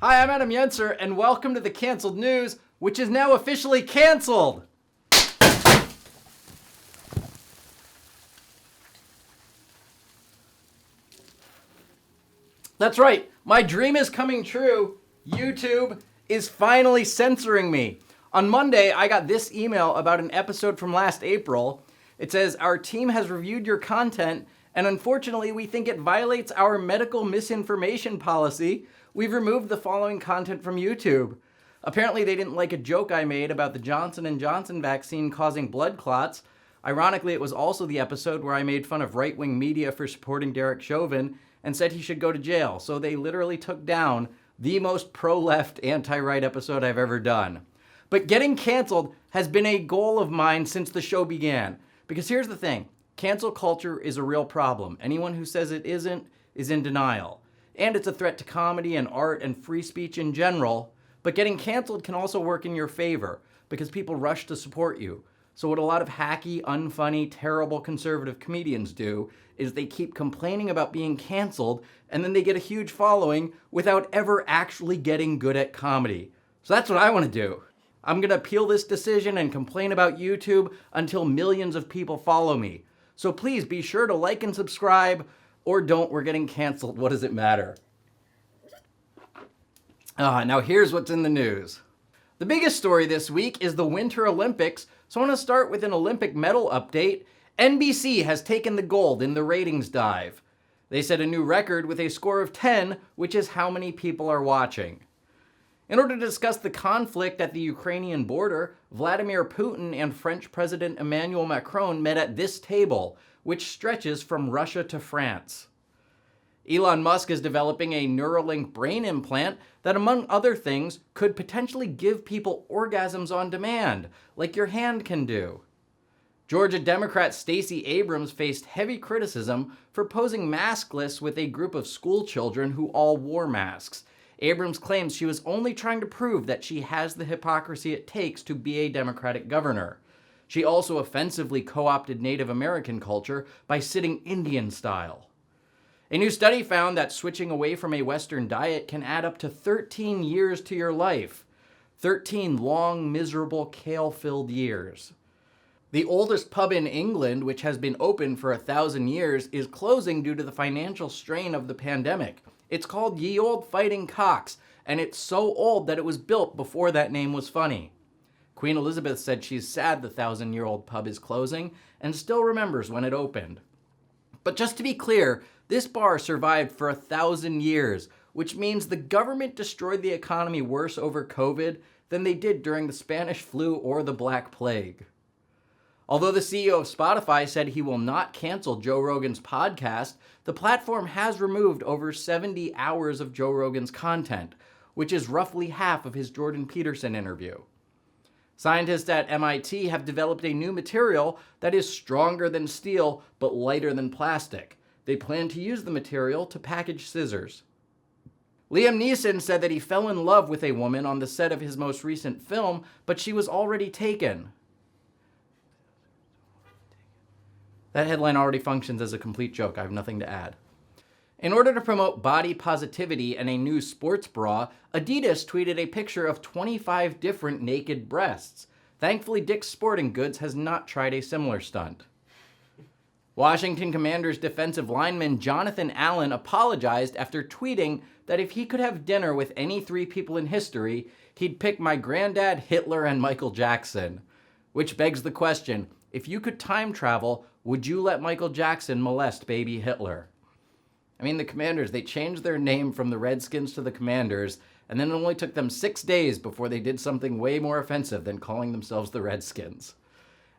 Hi, I'm Adam Yenser, and welcome to the Canceled News, which is now officially canceled. That's right, my dream is coming true. YouTube is finally censoring me. On Monday, I got this email about an episode from last April. It says, our team has reviewed your content, and unfortunately, we think it violates our medical misinformation policy. We've removed the following content from YouTube. Apparently, they didn't like a joke I made about the Johnson & Johnson vaccine causing blood clots. Ironically, it was also the episode where I made fun of right-wing media for supporting Derek Chauvin and said he should go to jail. So they literally took down the most pro-left, anti-right episode I've ever done. But getting canceled has been a goal of mine since the show began. Because here's the thing, cancel culture is a real problem. Anyone who says it isn't is in denial. And it's a threat to comedy and art and free speech in general. But getting canceled can also work in your favor because people rush to support you. So what a lot of hacky, unfunny, terrible conservative comedians do is they keep complaining about being canceled and then they get a huge following without ever actually getting good at comedy. So that's what I want to do. I'm going to appeal this decision and complain about YouTube until millions of people follow me. So please be sure to like and subscribe, or don't. We're getting canceled. What does it matter? Now here's what's in the news. The biggest story this week is the Winter Olympics, so I want to start with an Olympic medal update. NBC has taken the gold in the ratings dive. They set a new record with a score of 10, which is how many people are watching. In order to discuss the conflict at the Ukrainian border, Vladimir Putin and French President Emmanuel Macron met at this table, which stretches from Russia to France. Elon Musk is developing a Neuralink brain implant that, among other things, could potentially give people orgasms on demand, like your hand can do. Georgia Democrat Stacey Abrams faced heavy criticism for posing maskless with a group of school children who all wore masks. Abrams claims she was only trying to prove that she has the hypocrisy it takes to be a Democratic governor. She also offensively co-opted Native American culture by sitting Indian style. A new study found that switching away from a Western diet can add up to 13 years to your life. 13 long, miserable, kale-filled years. The oldest pub in England, which has been open for 1,000 years, is closing due to the financial strain of the pandemic. It's called Ye Olde Fighting Cocks, and it's so old that it was built before that name was funny. Queen Elizabeth said she's sad the 1,000-year-old pub is closing and still remembers when it opened. But just to be clear, this bar survived for 1,000 years, which means the government destroyed the economy worse over COVID than they did during the Spanish flu or the Black Plague. Although the CEO of Spotify said he will not cancel Joe Rogan's podcast, the platform has removed over 70 hours of Joe Rogan's content, which is roughly half of his Jordan Peterson interview. Scientists at MIT have developed a new material that is stronger than steel but lighter than plastic. They plan to use the material to package scissors. Liam Neeson said that he fell in love with a woman on the set of his most recent film, but she was already taken. That headline already functions as a complete joke. I have nothing to add. In order to promote body positivity and a new sports bra, Adidas tweeted a picture of 25 different naked breasts. Thankfully, Dick's Sporting Goods has not tried a similar stunt. Washington Commanders defensive lineman Jonathan Allen apologized after tweeting that if he could have dinner with any three people in history, he'd pick my granddad, Hitler, and Michael Jackson. Which begs the question, if you could time travel, would you let Michael Jackson molest baby Hitler? I mean, the Commanders, they changed their name from the Redskins to the Commanders, and then it only took them 6 days before they did something way more offensive than calling themselves the Redskins.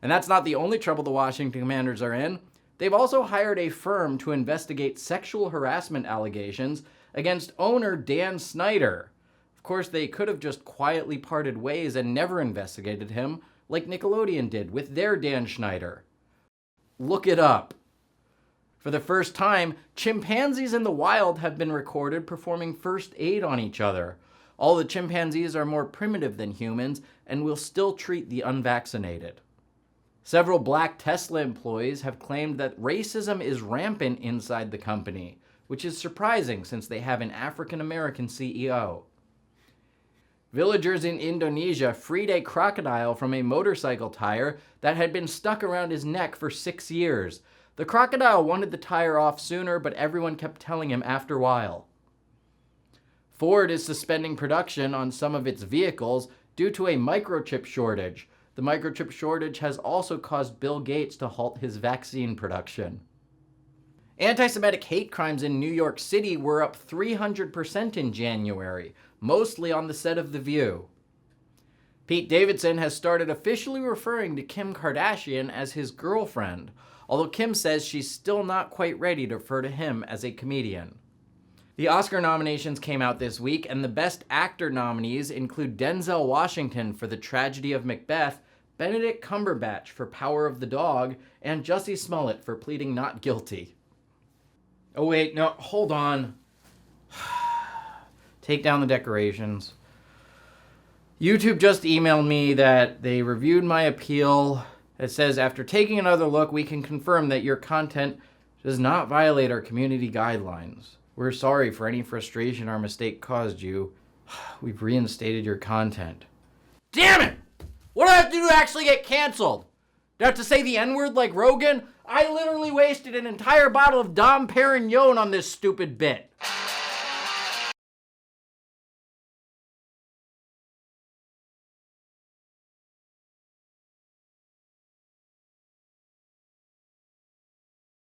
And that's not the only trouble the Washington Commanders are in. They've also hired a firm to investigate sexual harassment allegations against owner Dan Snyder. Of course, they could have just quietly parted ways and never investigated him, like Nickelodeon did with their Dan Schneider. Look it up. For the first time, chimpanzees in the wild have been recorded performing first aid on each other. All the chimpanzees are more primitive than humans and will still treat the unvaccinated. Several black Tesla employees have claimed that racism is rampant inside the company, which is surprising since they have an African-American CEO. Villagers in Indonesia freed a crocodile from a motorcycle tire that had been stuck around his neck for 6 years. The crocodile wanted the tire off sooner, but everyone kept telling him after a while. Ford is suspending production on some of its vehicles due to a microchip shortage. The microchip shortage has also caused Bill Gates to halt his vaccine production. Anti-Semitic hate crimes in New York City were up 300% in January, mostly on the set of The View. Pete Davidson has started officially referring to Kim Kardashian as his girlfriend, although Kim says she's still not quite ready to refer to him as a comedian. The Oscar nominations came out this week, and the Best Actor nominees include Denzel Washington for The Tragedy of Macbeth, Benedict Cumberbatch for Power of the Dog, and Jussie Smollett for pleading not guilty. Oh wait, no, hold on. Take down the decorations. YouTube just emailed me that they reviewed my appeal. It says, after taking another look, we can confirm that your content does not violate our community guidelines. We're sorry for any frustration our mistake caused you. We've reinstated your content. Damn it! What do I have to do to actually get canceled? Do I have to say the N-word like Rogan? I literally wasted an entire bottle of Dom Perignon on this stupid bit.